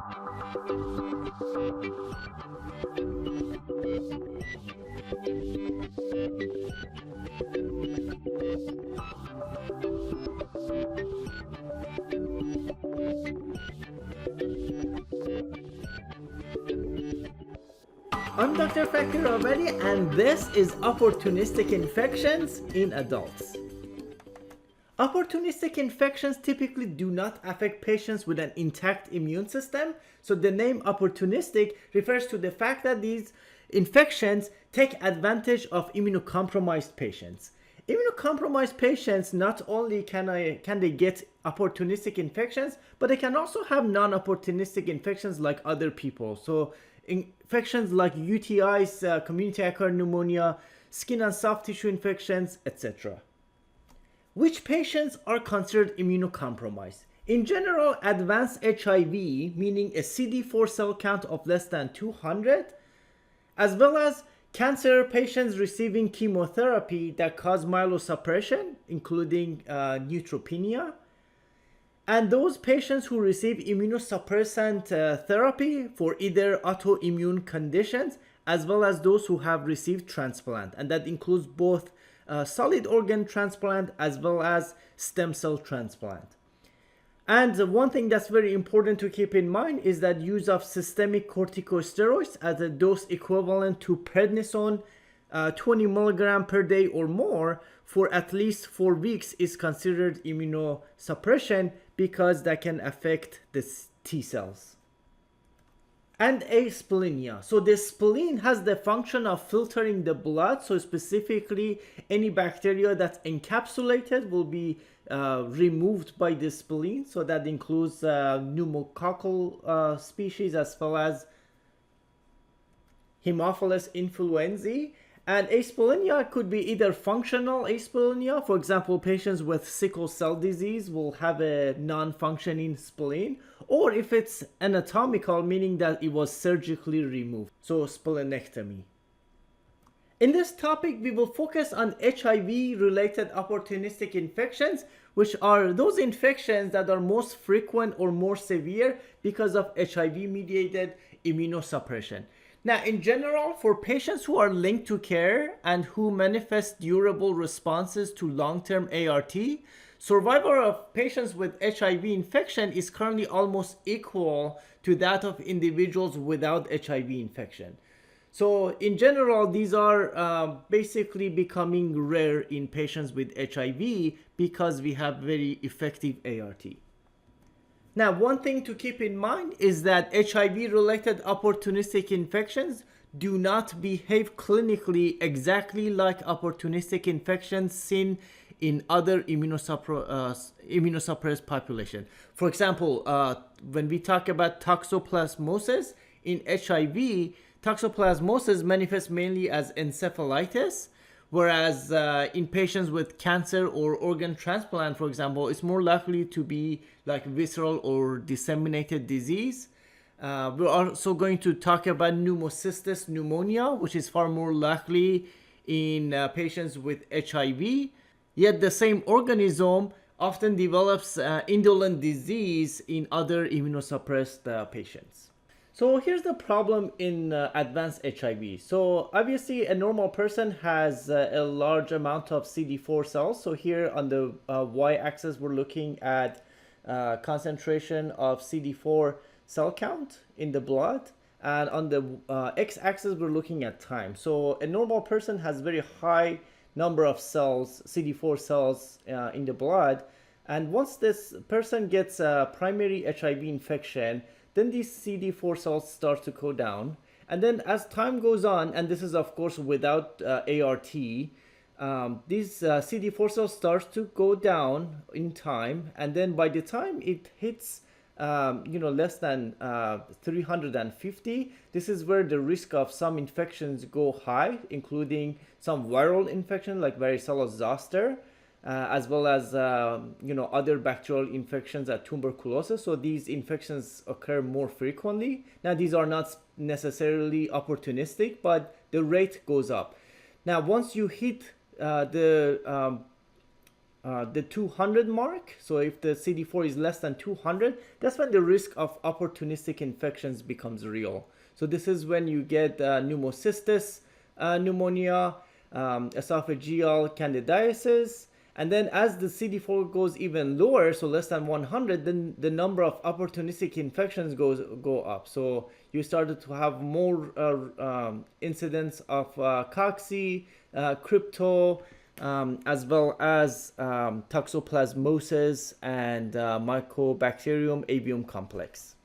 I'm Dr. Fakir Abadi, and this is Opportunistic Infections in Adults. Opportunistic infections typically do not affect patients with an intact immune system, so the name opportunistic refers to the fact that these infections take advantage of immunocompromised patients. Immunocompromised patients not only can they get opportunistic infections, but they can also have non-opportunistic infections like other people. So infections like UTIs, community-acquired pneumonia, skin and soft tissue infections, etc. Which patients are considered immunocompromised? In general, advanced HIV, meaning a CD4 cell count of less than 200, as well as cancer patients receiving chemotherapy that cause myelosuppression, including neutropenia, and those patients who receive immunosuppressant therapy for either autoimmune conditions, as well as those who have received transplant, and that includes both solid organ transplant as well as stem cell transplant. And one thing that's very important to keep in mind is that use of systemic corticosteroids at a dose equivalent to prednisone 20 milligram per day or more for at least 4 weeks is considered immunosuppression because that can affect the T cells. And asplenia. So the spleen has the function of filtering the blood. So specifically, any bacteria that's encapsulated will be removed by the spleen. So that includes pneumococcal species as well as Haemophilus influenzae. And asplenia could be either functional asplenia, for example, patients with sickle cell disease will have a non-functioning spleen, or if it's anatomical, meaning that it was surgically removed, so splenectomy. In this topic, we will focus on HIV-related opportunistic infections, which are those infections that are most frequent or more severe because of HIV-mediated immunosuppression. Now, in general, for patients who are linked to care and who manifest durable responses to long-term ART, survival of patients with HIV infection is currently almost equal to that of individuals without HIV infection. So, in general, these are basically becoming rare in patients with HIV because we have very effective ART. Now, one thing to keep in mind is that HIV-related opportunistic infections do not behave clinically exactly like opportunistic infections seen in other immunosuppressed population. For example, when we talk about toxoplasmosis in HIV, toxoplasmosis manifests mainly as encephalitis, whereas in patients with cancer or organ transplant, for example, it's more likely to be like visceral or disseminated disease. We're also going to talk about pneumocystis pneumonia, which is far more likely in patients with HIV. Yet the same organism often develops indolent disease in other immunosuppressed patients. So here's the problem in advanced HIV. So obviously a normal person has a large amount of CD4 cells. So here on the y-axis we're looking at concentration of CD4 cell count in the blood, and on the x-axis we're looking at time. So a normal person has very high number of cells, CD4 cells in the blood, and once this person gets a primary HIV infection, then these CD4 cells start to go down. And then as time goes on, and this is of course without ART, these CD4 cells start to go down in time. And then by the time it hits less than 350, this is where the risk of some infections go high, including some viral infection like varicella zoster, as well as other bacterial infections like tuberculosis. So these infections occur more frequently. Now these are not necessarily opportunistic, but the rate goes up. Now once you hit the the 200 mark, so if the CD4 is less than 200, that's when the risk of opportunistic infections becomes real. So this is when you get pneumocystis pneumonia, esophageal candidiasis, and then as the CD4 goes even lower, so less than 100, then the number of opportunistic infections go up. So you started to have more incidents of cocci, crypto, as well as toxoplasmosis and Mycobacterium avium complex.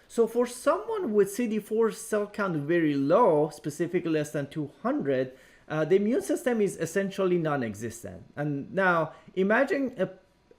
So for someone with CD4 cell count very low, specifically less than 200, the immune system is essentially non-existent. And now imagine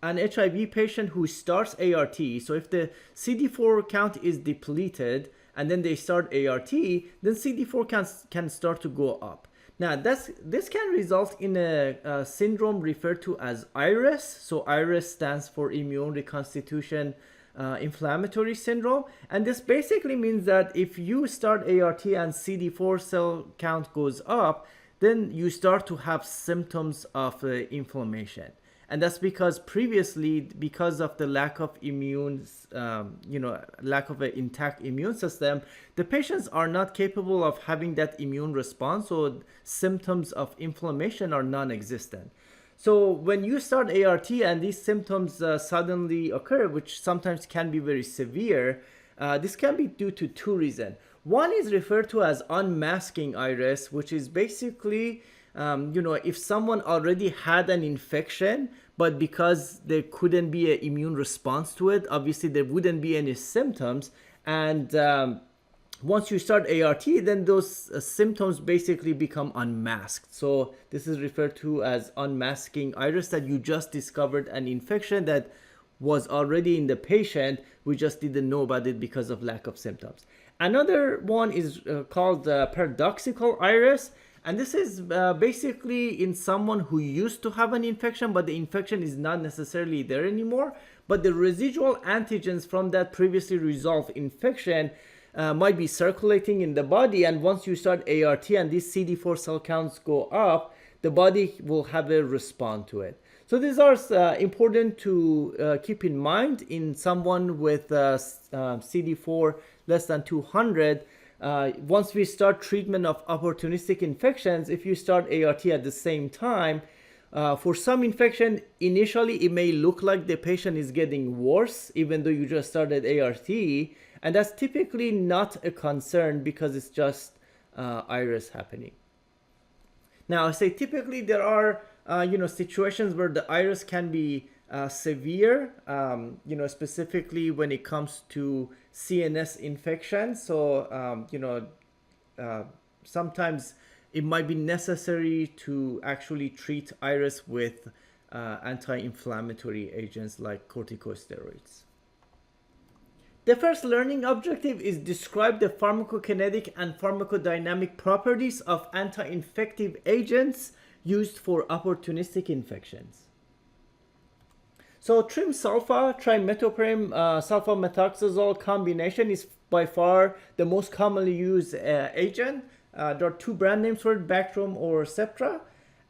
an HIV patient who starts ART. So if the CD4 count is depleted and then they start ART, then CD4 can start to go up. Now this can result in a syndrome referred to as IRIS. So IRIS stands for immune reconstitution inflammatory syndrome, and this basically means that if you start ART and CD4 cell count goes up, then you start to have symptoms of inflammation. And that's because previously, because of the lack of lack of an intact immune system, the patients are not capable of having that immune response, so symptoms of inflammation are non-existent. So when you start ART and these symptoms suddenly occur, which sometimes can be very severe, this can be due to two reasons. One is referred to as unmasking IRIS, which is basically, if someone already had an infection, but because there couldn't be an immune response to it, obviously there wouldn't be any symptoms. And once you start ART, then those symptoms basically become unmasked. So this is referred to as unmasking IRIS, that you just discovered an infection that was already in the patient. We just didn't know about it because of lack of symptoms. Another one is called paradoxical IRIS. And this is basically in someone who used to have an infection, but the infection is not necessarily there anymore. But the residual antigens from that previously resolved infection might be circulating in the body, and once you start ART and these CD4 cell counts go up, the body will have a response to it. So these are important to keep in mind in someone with CD4 less than 200. Once we start treatment of opportunistic infections, if you start ART at the same time, for some infection, initially it may look like the patient is getting worse, even though you just started ART. And that's typically not a concern because it's just IRIS happening. Now, I say typically there are situations where the IRIS can be severe, specifically when it comes to CNS infections. So, sometimes it might be necessary to actually treat IRIS with anti-inflammatory agents like corticosteroids. The first learning objective is describe the pharmacokinetic and pharmacodynamic properties of anti-infective agents used for opportunistic infections. So trim-sulfa, trimethoprim, sulfamethoxazole combination is by far the most commonly used agent. There are two brand names for it, Bactrim or Septra.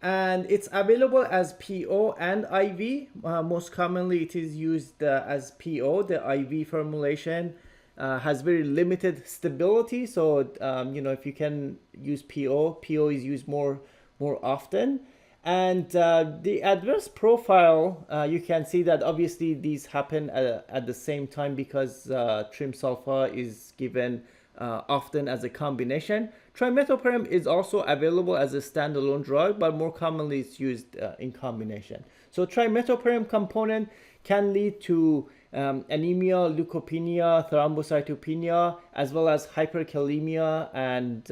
And it's available as PO and IV. Most commonly it is used as PO. The IV formulation has very limited stability. So, if you can use PO is used more often. And the adverse profile, you can see that obviously these happen at the same time because trim-sulfa is given often as a combination. Trimethoprim is also available as a standalone drug, but more commonly it's used in combination. So trimethoprim component can lead to anemia, leukopenia, thrombocytopenia, as well as hyperkalemia and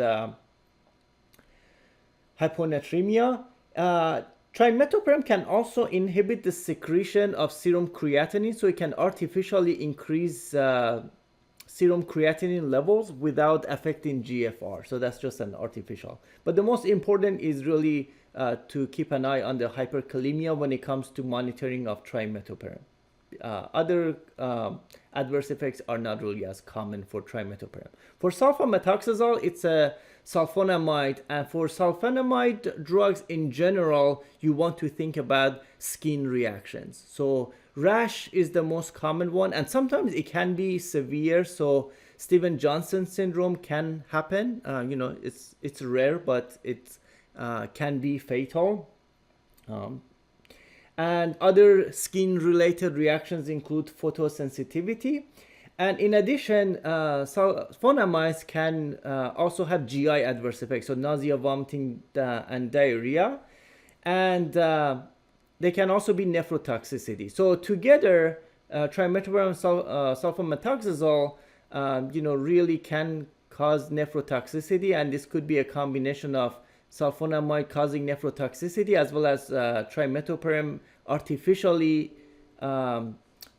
hyponatremia. Trimethoprim can also inhibit the secretion of serum creatinine, so it can artificially increase serum creatinine levels without affecting GFR. So that's just an artificial. But the most important is really to keep an eye on the hyperkalemia when it comes to monitoring of trimethoprim. other adverse effects are not really as common for trimethoprim. For sulfamethoxazole, it's a sulfonamide, and for sulfonamide drugs in general, you want to think about skin reactions. So rash is the most common one, and sometimes it can be severe. So Steven-Johnson syndrome can happen. It's rare, but it can be fatal. And other skin-related reactions include photosensitivity. And in addition, sulfonamides can also have GI adverse effects, so nausea, vomiting, and diarrhea. And they can also be nephrotoxicity. So together, trimethoprim and sulfamethoxazole, really can cause nephrotoxicity, and this could be a combination of sulfonamide causing nephrotoxicity as well as trimethoprim artificially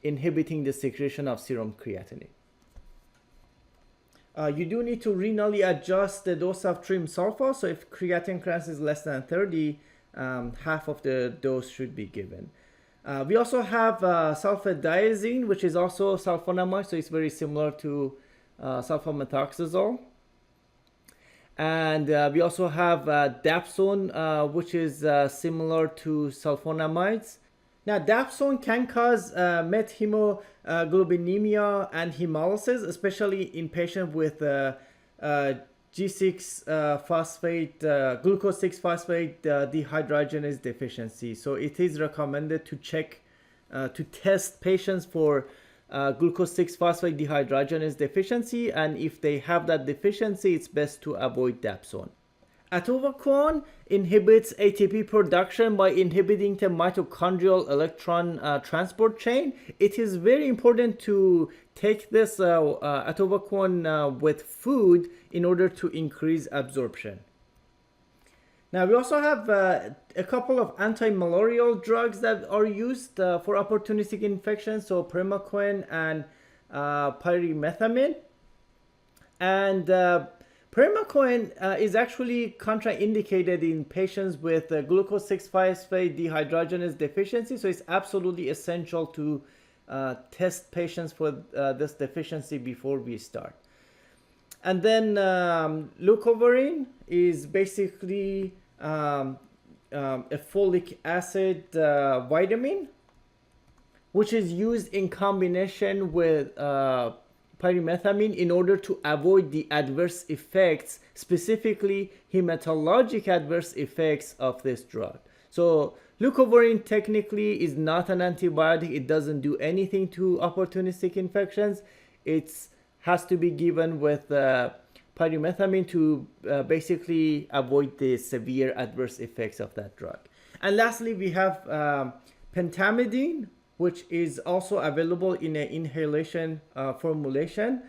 inhibiting the secretion of serum creatinine. You do need to renally adjust the dose of trim-sulfa. So if creatine clearance is less than 30, half of the dose should be given. We also have sulfadiazine, which is also sulfonamide, so it's very similar to sulfamethoxazole. And we also have dapsone, which is similar to sulfonamides. Now, dapsone can cause methemoglobinemia and hemolysis, especially in patients with G6 phosphate, glucose 6 phosphate dehydrogenase deficiency. So it is recommended to test patients for glucose 6 phosphate dehydrogenase deficiency, and if they have that deficiency, it's best to avoid dapsone. Atovaquone inhibits ATP production by inhibiting the mitochondrial electron transport chain. It is very important to take this atovaquone with food in order to increase absorption. Now, we also have a couple of anti-malarial drugs that are used for opportunistic infections, so primaquine and pyrimethamine. And primaquine is actually contraindicated in patients with glucose 6-phosphate dehydrogenase deficiency, so it's absolutely essential to test patients for this deficiency before we start. And then leucovorin is basically a folic acid vitamin, which is used in combination with pyrimethamine in order to avoid the adverse effects, specifically hematologic adverse effects of this drug. So leucovorin technically is not an antibiotic. It doesn't do anything to opportunistic infections. It has to be given with pyrimethamine to basically avoid the severe adverse effects of that drug. And lastly, we have pentamidine, which is also available in an inhalation formulation,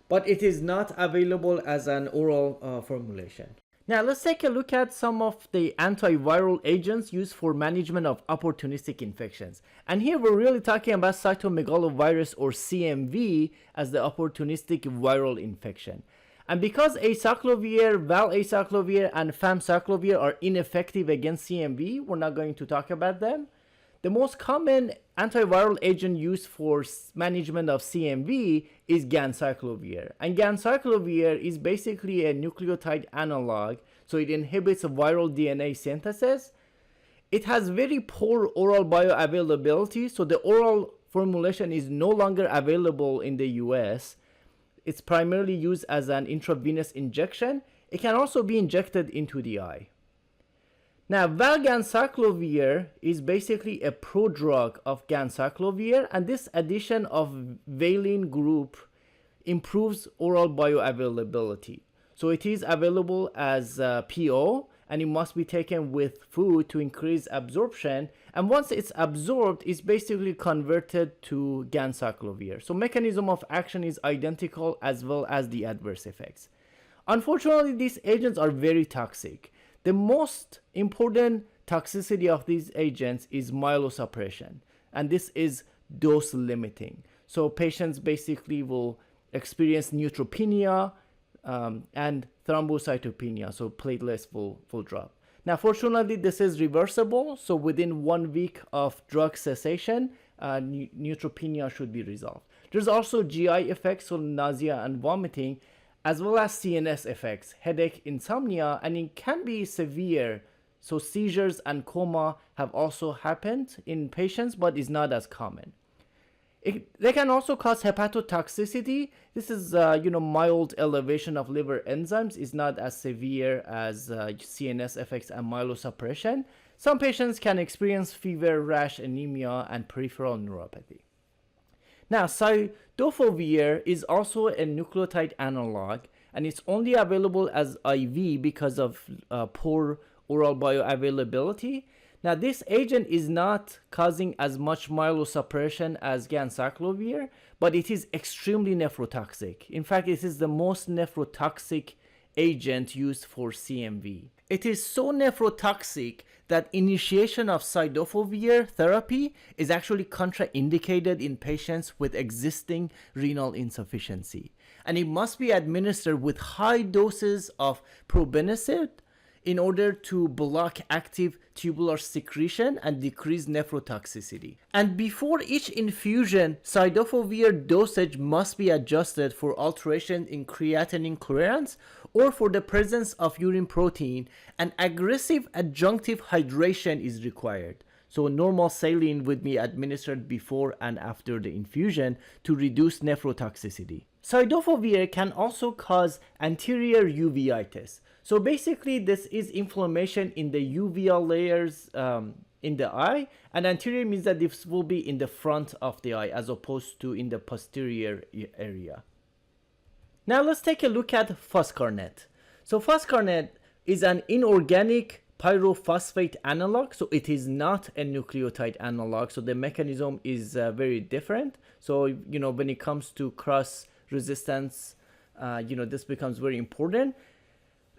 but it is not available as an oral formulation. Now let's take a look at some of the antiviral agents used for management of opportunistic infections. And here we're really talking about cytomegalovirus, or CMV, as the opportunistic viral infection. And because acyclovir, valacyclovir, and famciclovir are ineffective against CMV, we're not going to talk about them. The most common antiviral agent used for management of CMV is ganciclovir. And ganciclovir is basically a nucleotide analog, so it inhibits viral DNA synthesis. It has very poor oral bioavailability, so the oral formulation is no longer available in the US. It's primarily used as an intravenous injection. It can also be injected into the eye. Now, valganciclovir is basically a prodrug of ganciclovir, and this addition of valine group improves oral bioavailability. So it is available as PO, and it must be taken with food to increase absorption. And once it's absorbed, it's basically converted to ganciclovir. So mechanism of action is identical, as well as the adverse effects. Unfortunately, these agents are very toxic. The most important toxicity of these agents is myelosuppression, and this is dose limiting. So patients basically will experience neutropenia and thrombocytopenia, so platelets will drop. Now, fortunately, this is reversible. So within 1 week of drug cessation, neutropenia should be resolved. There's also GI effects, so nausea and vomiting, as well as CNS effects, headache, insomnia, and it can be severe. So seizures and coma have also happened in patients, but is not as common. They can also cause hepatotoxicity. This is, mild elevation of liver enzymes is not as severe as CNS effects and myelosuppression. Some patients can experience fever, rash, anemia, and peripheral neuropathy. Now, cidofovir is also a nucleotide analog, and it's only available as IV because of poor oral bioavailability. Now, this agent is not causing as much myelosuppression as ganciclovir, but it is extremely nephrotoxic. In fact, it is the most nephrotoxic agent used for CMV. It is so nephrotoxic that initiation of cidofovir therapy is actually contraindicated in patients with existing renal insufficiency. And it must be administered with high doses of probenecid in order to block active tubular secretion and decrease nephrotoxicity. And before each infusion, cidofovir dosage must be adjusted for alteration in creatinine clearance or for the presence of urine protein, and aggressive adjunctive hydration is required. So normal saline would be administered before and after the infusion to reduce nephrotoxicity. Cidofovir can also cause anterior uveitis. So basically, this is inflammation in the uveal layers in the eye, and anterior means that this will be in the front of the eye as opposed to in the posterior area. Now let's take a look at foscarnet. So foscarnet is an inorganic pyrophosphate analog, so it is not a nucleotide analog, so the mechanism is very different. So when it comes to cross resistance, this becomes very important.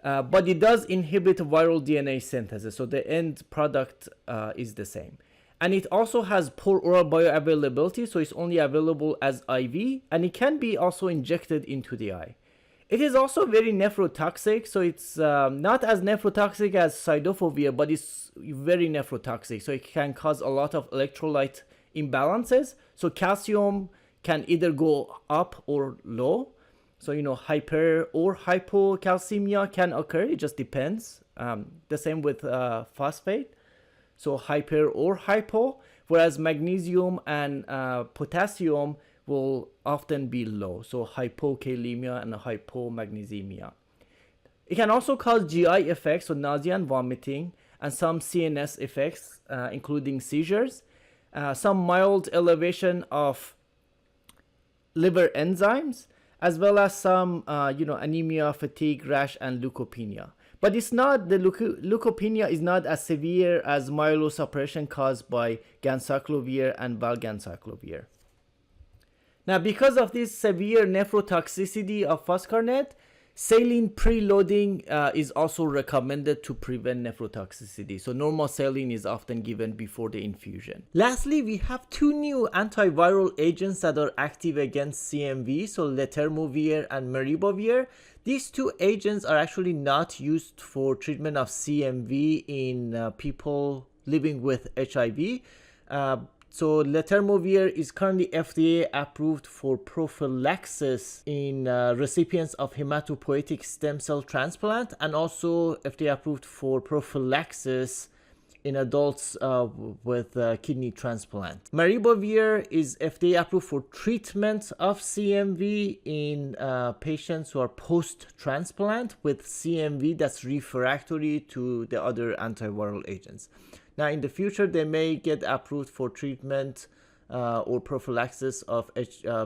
But it does inhibit viral DNA synthesis, so the end product is the same. And it also has poor oral bioavailability, so it's only available as IV, and it can be also injected into the eye. It is also very nephrotoxic, so it's not as nephrotoxic as cidofovir, but it's very nephrotoxic, so it can cause a lot of electrolyte imbalances. So calcium can either go up or low. So, hyper or hypocalcemia can occur. It just depends. The same with phosphate. So, hyper or hypo, whereas magnesium and potassium will often be low. So, hypokalemia and hypomagnesemia. It can also cause GI effects, so nausea and vomiting, and some CNS effects, including seizures, some mild elevation of liver enzymes, as well as some, anemia, fatigue, rash, and leukopenia. But it's not, the leukopenia is not as severe as myelosuppression caused by ganciclovir and valganciclovir. Now, because of this severe nephrotoxicity of foscarnet, saline preloading is also recommended to prevent nephrotoxicity. So normal saline is often given before the infusion. Lastly, we have two new antiviral agents that are active against CMV, so letermovir and maribavir. These two agents are actually not used for treatment of CMV in people living with HIV. So letermovir is currently FDA approved for prophylaxis in recipients of hematopoietic stem cell transplant, and also FDA approved for prophylaxis in adults with kidney transplant. Maribavir is FDA approved for treatment of CMV in patients who are post-transplant with CMV that's refractory to the other antiviral agents. Now, in the future, they may get approved for treatment or prophylaxis of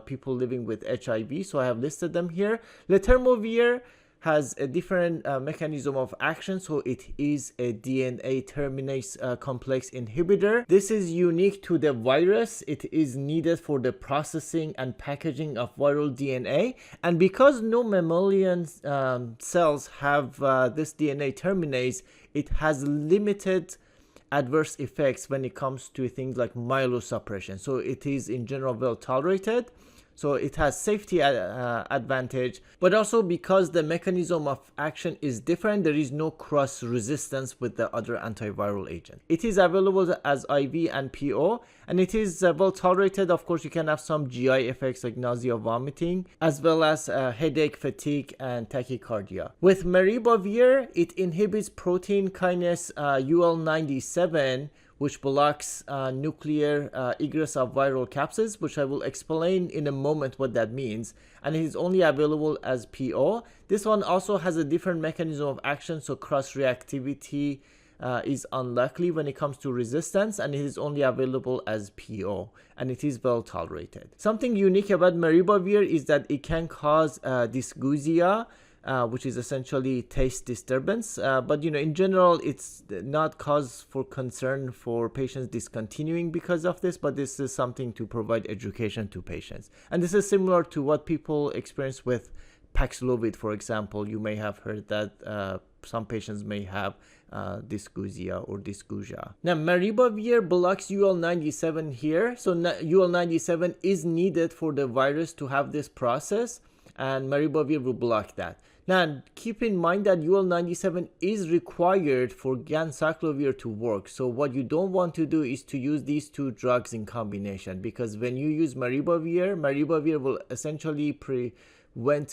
people living with HIV. So I have listed them here. Letermovir has a different mechanism of action. So it is a DNA terminase complex inhibitor. This is unique to the virus. It is needed for the processing and packaging of viral DNA. And because no mammalian cells have this DNA terminase, it has limited adverse effects when it comes to things like myelosuppression. So it is in general well tolerated. So it has safety advantage, but also because the mechanism of action is different, there is no cross resistance with the other antiviral agent. It is available as IV and PO, and it is well tolerated. Of course, you can have some GI effects like nausea, vomiting, as well as headache, fatigue, and tachycardia. With maribavir, it inhibits protein kinase UL97, which blocks nuclear egress of viral capsids, which I will explain in a moment what that means. And it is only available as PO. This one also has a different mechanism of action, so cross-reactivity is unlikely when it comes to resistance, and it is only available as PO, and it is well tolerated. Something unique about maribavir is that it can cause dysgeusia, which is essentially taste disturbance, but in general it's not cause for concern for patients discontinuing because of this, but this is something to provide education to patients. And this is similar to what people experience with Paxlovid, for example. You may have heard that some patients may have dysgeusia or dysgeusia. Now, maribavir blocks UL97 here, so UL97 is needed for the virus to have this process, and maribavir will block that. Now, keep in mind that UL97 is required for ganciclovir to work. So what you don't want to do is to use these two drugs in combination, because when you use maribavir will essentially prevent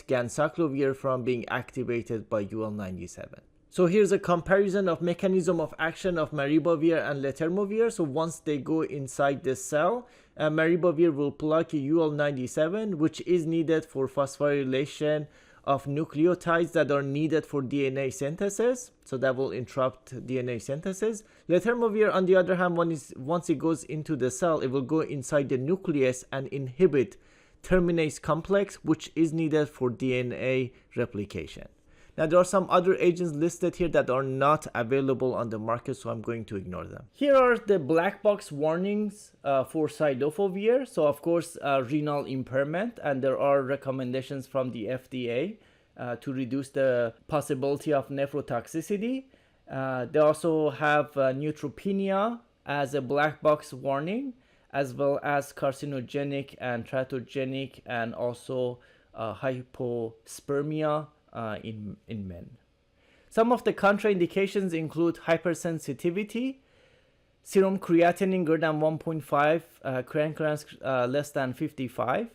ganciclovir from being activated by UL97. So here's a comparison of mechanism of action of maribavir and letermovir. So once they go inside the cell, maribavir will block UL97, which is needed for phosphorylation of nucleotides that are needed for DNA synthesis. So that will interrupt DNA synthesis. Letermovir, on the other hand, once it goes into the cell, it will go inside the nucleus and inhibit terminase complex, which is needed for DNA replication. Now, there are some other agents listed here that are not available on the market, so I'm going to ignore them. Here are the black box warnings for cidofovir. So, of course, renal impairment, and there are recommendations from the FDA to reduce the possibility of nephrotoxicity. They also have neutropenia as a black box warning, as well as carcinogenic and teratogenic, and also hypospermia in men. Some of the contraindications include hypersensitivity, serum creatinine greater than 1.5, creatinine clearance less than 55,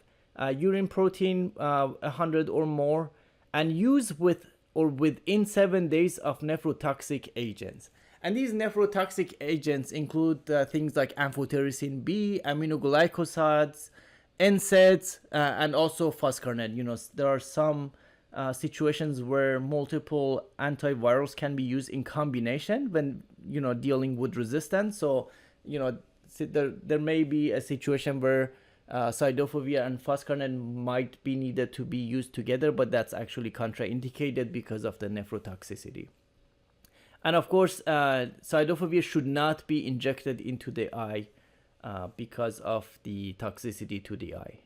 urine protein 100 or more, and use with or within 7 days of nephrotoxic agents. And these nephrotoxic agents include things like amphotericin B, aminoglycosides, NSAIDs, and also foscarnet. There are some situations where multiple antivirals can be used in combination when dealing with resistance. So there may be a situation where cidofovir and foscarnet might be needed to be used together, but that's actually contraindicated because of the nephrotoxicity. And of course, cidofovir should not be injected into the eye because of the toxicity to the eye.